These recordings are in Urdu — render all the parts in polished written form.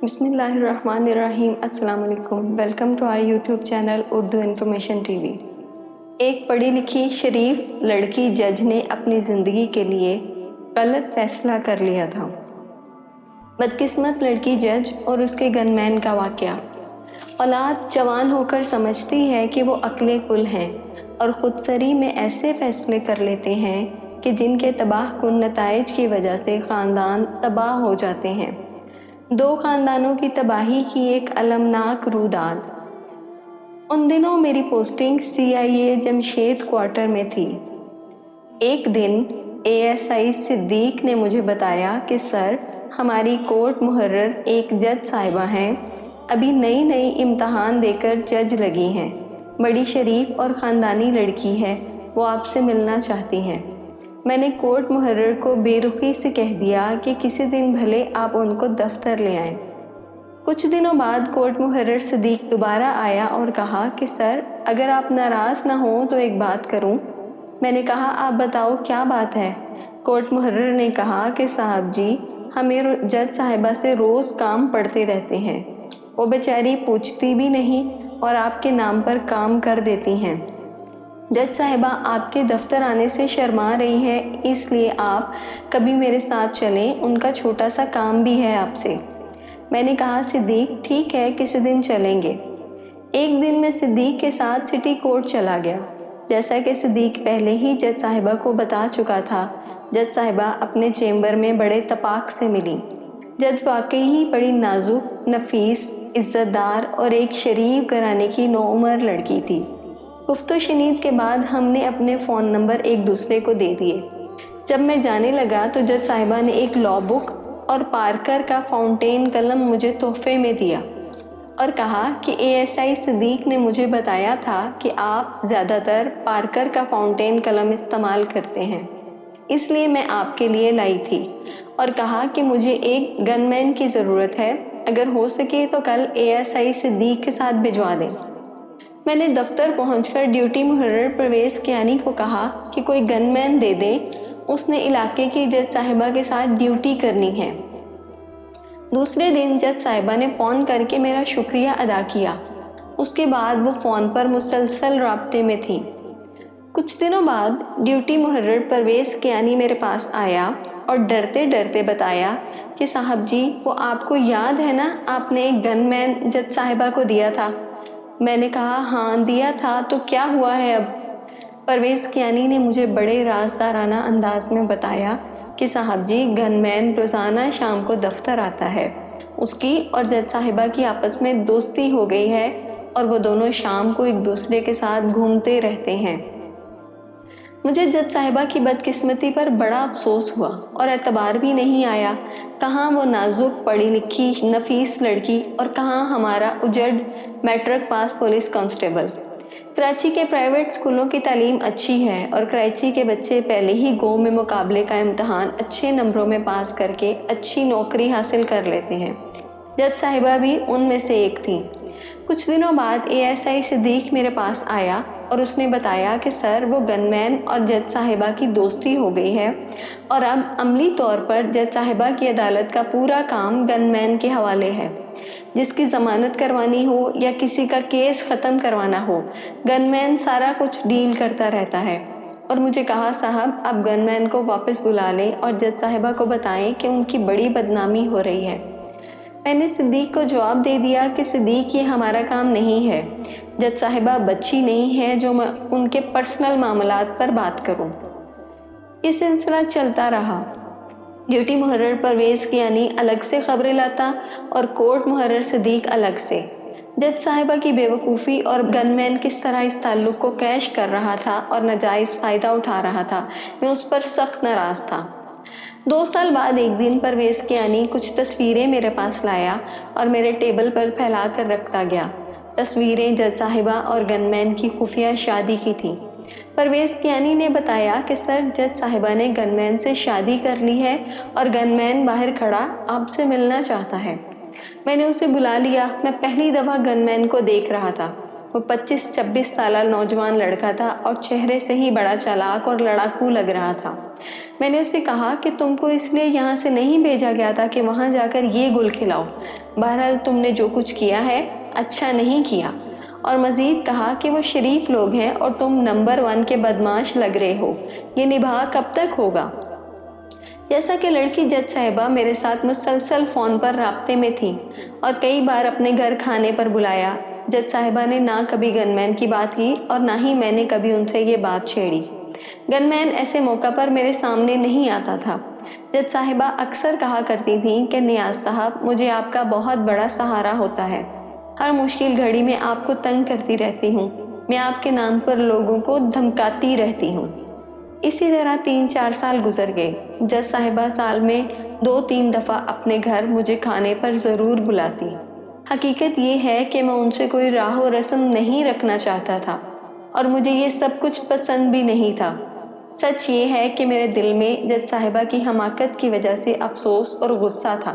بسم اللہ الرحمن الرحیم۔ السلام علیکم، welcome to our YouTube channel Urdu information T V. ایک پڑھی لکھی شریف لڑکی جج نے اپنی زندگی کے لیے غلط فیصلہ کر لیا تھا۔ بدقسمت لڑکی جج اور اس کے گن مین کا واقعہ۔ اولاد جوان ہو کر سمجھتی ہے کہ وہ عقل کل ہیں اور خود سری میں ایسے فیصلے کر لیتے ہیں کہ جن کے تباہ کن نتائج کی وجہ سے خاندان تباہ ہو جاتے ہیں۔ دو خاندانوں کی تباہی کی ایک المناک روداد۔ ان دنوں میری پوسٹنگ CIA جمشید کوارٹر میں تھی۔ ایک دن ASI صدیق نے مجھے بتایا کہ سر، ہماری کورٹ محرر ایک جج صاحبہ ہیں، ابھی نئی امتحان دے کر جج لگی ہیں، بڑی شریف اور خاندانی لڑکی ہے، وہ آپ سے ملنا چاہتی ہیں۔ میں نے کورٹ محرر کو بے رخی سے کہہ دیا کہ کسی دن بھلے آپ ان کو دفتر لے آئیں۔ کچھ دنوں بعد کورٹ محرر صدیق دوبارہ آیا اور کہا کہ سر، اگر آپ ناراض نہ ہوں تو ایک بات کروں۔ میں نے کہا آپ بتاؤ کیا بات ہے؟ کورٹ محرر نے کہا کہ صاحب جی، ہمیں جج صاحبہ سے روز کام پڑھتے رہتے ہیں، وہ بیچاری پوچھتی بھی نہیں اور آپ کے نام پر کام کر دیتی ہیں۔ جج صاحبہ آپ کے دفتر آنے سے شرما رہی ہے، اس لیے آپ کبھی میرے ساتھ چلیں، ان کا چھوٹا سا کام بھی ہے آپ سے۔ میں نے کہا صدیق ٹھیک ہے، کسی دن چلیں گے۔ ایک دن میں صدیق کے ساتھ سٹی کورٹ چلا گیا۔ جیسا کہ صدیق پہلے ہی جج صاحبہ کو بتا چکا تھا، جج صاحبہ اپنے چیمبر میں بڑے تپاک سے ملی۔ جج واقعی ہی بڑی نازک، نفیس، عزت دار اور ایک شریف گھرانے کی نوعمر لڑکی تھی۔ گفت و شنید کے بعد ہم نے اپنے فون نمبر ایک دوسرے کو دے دیے۔ جب میں جانے لگا تو جج صاحبہ نے ایک لا بک اور پارکر کا فاؤنٹین قلم مجھے تحفے میں دیا اور کہا کہ ASI صدیق نے مجھے بتایا تھا کہ آپ زیادہ تر پارکر کا فاؤنٹین قلم استعمال کرتے ہیں، اس لیے میں آپ کے لیے لائی تھی، اور کہا کہ مجھے ایک گن مین کی ضرورت ہے، اگر ہو سکے تو کل ASI صدیق کے ساتھ بھجوا دیں۔ میں نے دفتر پہنچ کر ڈیوٹی محرر پرویز کیانی کو کہا کہ کوئی گن مین دے دیں، اس نے علاقے کی جج صاحبہ کے ساتھ ڈیوٹی کرنی ہے۔ دوسرے دن جج صاحبہ نے فون کر کے میرا شکریہ ادا کیا، اس کے بعد وہ فون پر مسلسل رابطے میں تھی۔ کچھ دنوں بعد ڈیوٹی محرر پرویز کیانی میرے پاس آیا اور ڈرتے ڈرتے بتایا کہ صاحب جی، وہ آپ کو یاد ہے نا، آپ نے ایک گن مین جج صاحبہ کو دیا تھا۔ میں نے کہا ہاں دیا تھا، تو کیا ہوا ہے اب؟ پرویز کیانی نے مجھے بڑے رازدارانہ انداز میں بتایا کہ صاحب جی، گن مین روزانہ شام کو دفتر آتا ہے، اس کی اور جج صاحبہ کی آپس میں دوستی ہو گئی ہے اور وہ دونوں شام کو ایک دوسرے کے ساتھ گھومتے رہتے ہیں۔ مجھے جج صاحبہ کی بدقسمتی پر بڑا افسوس ہوا اور اعتبار بھی نہیں آیا، کہاں وہ نازک پڑھی لکھی نفیس لڑکی اور کہاں ہمارا اجڑ matric pass police constable. Karachi کے پرائیویٹ اسکولوں کی تعلیم اچھی ہے اور کراچی کے بچے پہلے ہی گو میں مقابلے کا امتحان اچھے نمبروں میں پاس کر کے اچھی نوکری حاصل کر لیتے ہیں۔ جج صاحبہ بھی ان میں سے ایک تھی۔ کچھ دنوں بعد ASI صدیق میرے پاس آیا اور اس نے بتایا کہ سر، وہ گن مین اور جج صاحبہ کی دوستی ہو گئی ہے اور اب عملی طور پر جج صاحبہ کی عدالت کا پورا کام گن مین کے حوالے ہے۔ جس کی ضمانت کروانی ہو یا کسی کا کیس ختم کروانا ہو، گن مین سارا کچھ ڈیل کرتا رہتا ہے۔ اور مجھے کہا صاحب، آپ گن مین کو واپس بلا لیں اور جج صاحبہ کو بتائیں کہ ان کی بڑی بدنامی ہو رہی ہے۔ میں نے صدیق کو جواب دے دیا کہ صدیق، یہ ہمارا کام نہیں ہے، جج صاحبہ بچی نہیں ہے جو میں ان کے پرسنل معاملات پر بات کروں۔ یہ سلسلہ چلتا رہا۔ ڈیوٹی محرر پرویز کیانی الگ سے خبریں لاتا اور کورٹ محرر صدیق الگ سے۔ جج صاحبہ کی بے وقوفی اور گن مین کس طرح اس تعلق کو کیش کر رہا تھا اور ناجائز فائدہ اٹھا رہا تھا، میں اس پر سخت ناراض تھا۔ 2 سال بعد ایک دن پرویز کیانی کچھ تصویریں میرے پاس لایا اور میرے ٹیبل پر پھیلا کر رکھتا گیا۔ تصویریں جج صاحبہ اور گن مین کی خفیہ شادی کی تھیں۔ پرویز کیانی نے بتایا کہ سر، جج صاحبہ نے گن مین سے شادی کر لی ہے اور گن مین باہر کھڑا آپ سے ملنا چاہتا ہے۔ میں نے اسے بلا لیا۔ میں پہلی دفعہ گن مین کو دیکھ رہا تھا۔ وہ 25-26 سالہ نوجوان لڑکا تھا اور چہرے سے ہی بڑا چالاک اور لڑاکو لگ رہا تھا۔ میں نے اسے کہا کہ تم کو اس لیے یہاں سے نہیں بھیجا گیا تھا کہ وہاں جا کر یہ گل کھلاؤ، بہرحال تم نے جو کچھ کیا ہے اچھا نہیں کیا، اور مزید کہا کہ وہ شریف لوگ ہیں اور تم نمبر 1 کے بدمعاش لگ رہے ہو، یہ نباہ کب تک ہوگا؟ جیسا کہ لڑکی جج صاحبہ میرے ساتھ مسلسل فون پر رابطے میں تھی اور کئی بار اپنے گھر کھانے پر بلایا، جج صاحبہ نے نہ کبھی گن مین کی بات کی اور نہ ہی میں نے کبھی ان سے یہ بات چھیڑی۔ گن مین ایسے موقع پر میرے سامنے نہیں آتا تھا۔ جج صاحبہ اکثر کہا کرتی تھیں کہ نیاز صاحب، مجھے آپ کا بہت بڑا سہارا ہوتا ہے، ہر مشکل گھڑی میں آپ کو تنگ کرتی رہتی ہوں، میں آپ کے نام پر لوگوں کو دھمکاتی رہتی ہوں۔ اسی طرح 3-4 سال گزر گئے۔ جج صاحبہ سال میں 2-3 دفعہ اپنے گھر مجھے کھانے پر ضرور بلاتی۔ حقیقت یہ ہے کہ میں ان سے کوئی راہ و رسم نہیں رکھنا چاہتا تھا اور مجھے یہ سب کچھ پسند بھی نہیں تھا۔ سچ یہ ہے کہ میرے دل میں جج صاحبہ کی حماقت کی وجہ سے افسوس اور غصہ تھا،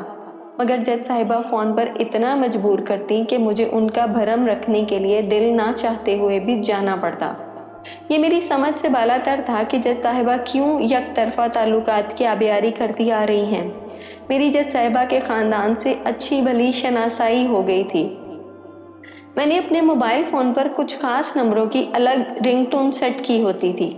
مگر جج صاحبہ فون پر اتنا مجبور کرتی کہ مجھے ان کا بھرم رکھنے کے لیے دل نہ چاہتے ہوئے بھی جانا پڑتا۔ یہ میری سمجھ سے بالاتر تھا کہ جج صاحبہ کیوں یک طرفہ تعلقات کی آبیاری کرتی آ رہی ہیں۔ میری جج صاحبہ کے خاندان سے اچھی بھلی شناسائی ہو گئی تھی۔ میں نے اپنے موبائل فون پر کچھ خاص نمبروں کی الگ رنگ ٹون سیٹ کی ہوتی تھی،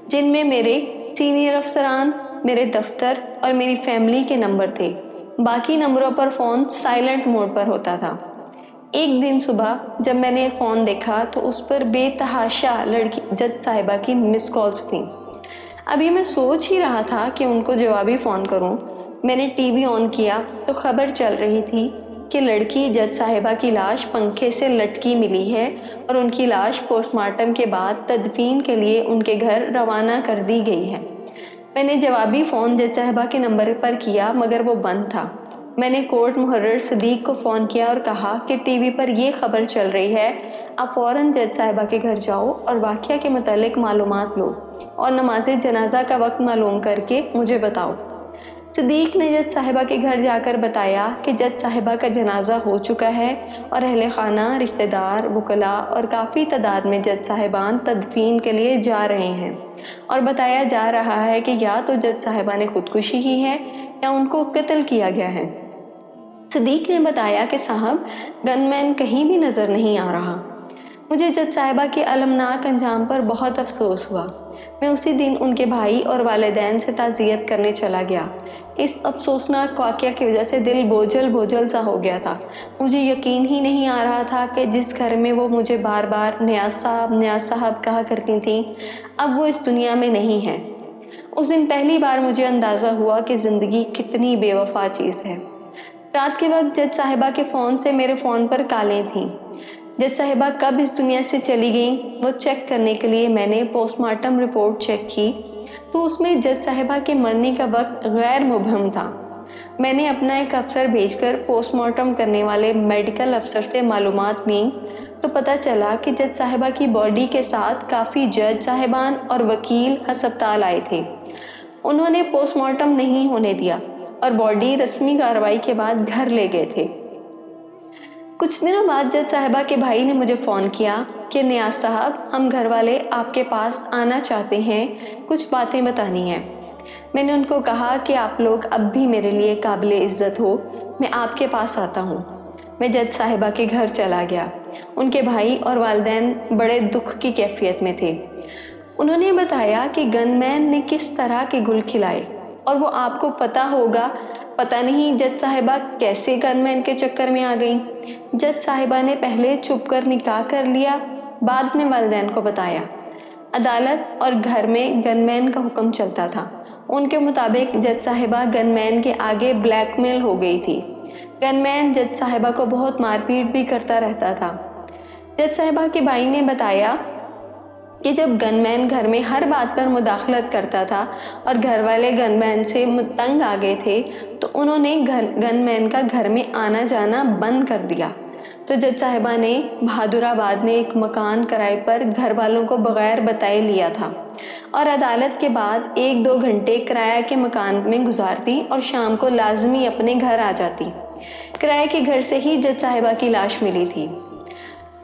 جن میں میرے سینئر افسران، میرے دفتر اور میری فیملی کے نمبر تھے۔ باقی نمبروں پر فون سائلنٹ موڈ پر ہوتا تھا۔ ایک دن صبح جب میں نے فون دیکھا تو اس پر بے تحاشا لڑکی جج صاحبہ کی مس کالز تھیں۔ ابھی میں سوچ ہی رہا تھا کہ ان کو جوابی فون کروں، میں نے ٹی وی آن کیا تو خبر چل رہی تھی کہ لڑکی جج صاحبہ کی لاش پنکھے سے لٹکی ملی ہے اور ان کی لاش پوسٹ مارٹم کے بعد تدفین کے لیے ان کے گھر روانہ کر دی گئی ہے۔ میں نے جوابی فون جج صاحبہ کے نمبر پر کیا مگر وہ بند تھا۔ میں نے کورٹ محرر صدیق کو فون کیا اور کہا کہ ٹی وی پر یہ خبر چل رہی ہے، آپ فوراً جج صاحبہ کے گھر جاؤ اور واقعہ کے متعلق معلومات لو اور نماز جنازہ کا وقت معلوم کر کے مجھے بتاؤ۔ صدیق نے جج صاحبہ کے گھر جا کر بتایا کہ جج صاحبہ کا جنازہ ہو چکا ہے اور اہل خانہ، رشتہ دار، وکلاء اور کافی تعداد میں جج صاحبان تدفین کے لیے جا رہے ہیں، اور بتایا جا رہا ہے کہ یا تو جج صاحبہ نے خودکشی کی ہے یا ان کو قتل کیا گیا ہے۔ صدیق نے بتایا کہ صاحب، گن مین کہیں بھی نظر نہیں آ رہا۔ مجھے جج صاحبہ کے المناک انجام پر بہت افسوس ہوا۔ میں اسی دن ان کے بھائی اور والدین سے تعزیت کرنے چلا گیا۔ اس افسوسناک واقعہ کی وجہ سے دل بوجھل سا ہو گیا تھا۔ مجھے یقین ہی نہیں آ رہا تھا کہ جس گھر میں وہ مجھے بار بار نیاز صاحب کہا کرتی تھیں، اب وہ اس دنیا میں نہیں ہے۔ اس دن پہلی بار مجھے اندازہ ہوا کہ زندگی کتنی بے وفا چیز ہے۔ رات کے وقت جج صاحبہ کے فون سے میرے فون پر کالیں تھیں۔ جج صاحبہ کب اس دنیا سے چلی گئیں وہ چیک کرنے کے لیے میں نے پوسٹ مارٹم رپورٹ چیک کی تو اس میں جج صاحبہ کے مرنے کا وقت غیر مبہم تھا۔ میں نے اپنا ایک افسر بھیج کر پوسٹ مارٹم کرنے والے میڈیکل افسر سے معلومات لیں تو پتہ چلا کہ جج صاحبہ کی باڈی کے ساتھ کافی جج صاحبان اور وکیل ہسپتال آئے تھے۔ انہوں نے پوسٹ مارٹم نہیں ہونے دیا اور باڈی رسمی کارروائی کے بعد گھر لے گئے تھے۔ کچھ دنوں بعد جج صاحبہ کے بھائی نے مجھے فون کیا کہ نیاز صاحب، ہم گھر والے آپ کے پاس آنا چاہتے ہیں، کچھ باتیں بتانی ہیں۔ میں نے ان کو کہا کہ آپ لوگ اب بھی میرے لیے قابل عزت ہو، میں آپ کے پاس آتا ہوں۔ میں جج صاحبہ کے گھر چلا گیا۔ ان کے بھائی اور والدین بڑے دکھ کی کیفیت میں تھے۔ انہوں نے بتایا کہ گن مین نے کس طرح کے گل کھلائے اور وہ آپ کو پتہ ہوگا، پتہ نہیں جج صاحبہ کیسے گن مین کے چکر میں آ گئیں۔ جج صاحبہ نے پہلے چھپ کر نکاح کر لیا، بعد میں والدین کو بتایا۔ عدالت اور گھر میں گن مین کا حکم چلتا تھا۔ ان کے مطابق جج صاحبہ گن مین کے آگے بلیک میل ہو گئی تھی۔ گن مین جج صاحبہ کو بہت مار پیٹ بھی کرتا رہتا تھا۔ جج صاحبہ کے بھائی نے بتایا کہ جب گن مین گھر میں ہر بات پر مداخلت کرتا تھا اور گھر والے گن مین سے تنگ آ گئے تھے تو انہوں نے گن مین کا گھر میں آنا جانا بند کر دیا۔ تو جج صاحبہ نے بہادر آباد میں ایک مکان کرائے پر گھر والوں کو بغیر بتائے لیا تھا اور عدالت کے بعد 1-2 گھنٹے کرایہ کے مکان میں گزارتی اور شام کو لازمی اپنے گھر آ جاتی۔ کرائے کے گھر سے ہی جج صاحبہ کی لاش ملی تھی۔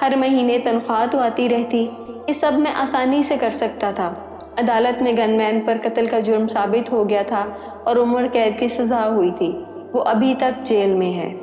ہر مہینے تنخواہ تو آتی رہتی، یہ سب میں آسانی سے کر سکتا تھا۔ عدالت میں گن مین پر قتل کا جرم ثابت ہو گیا تھا اور عمر قید کی سزا ہوئی تھی، وہ ابھی تک جیل میں ہے۔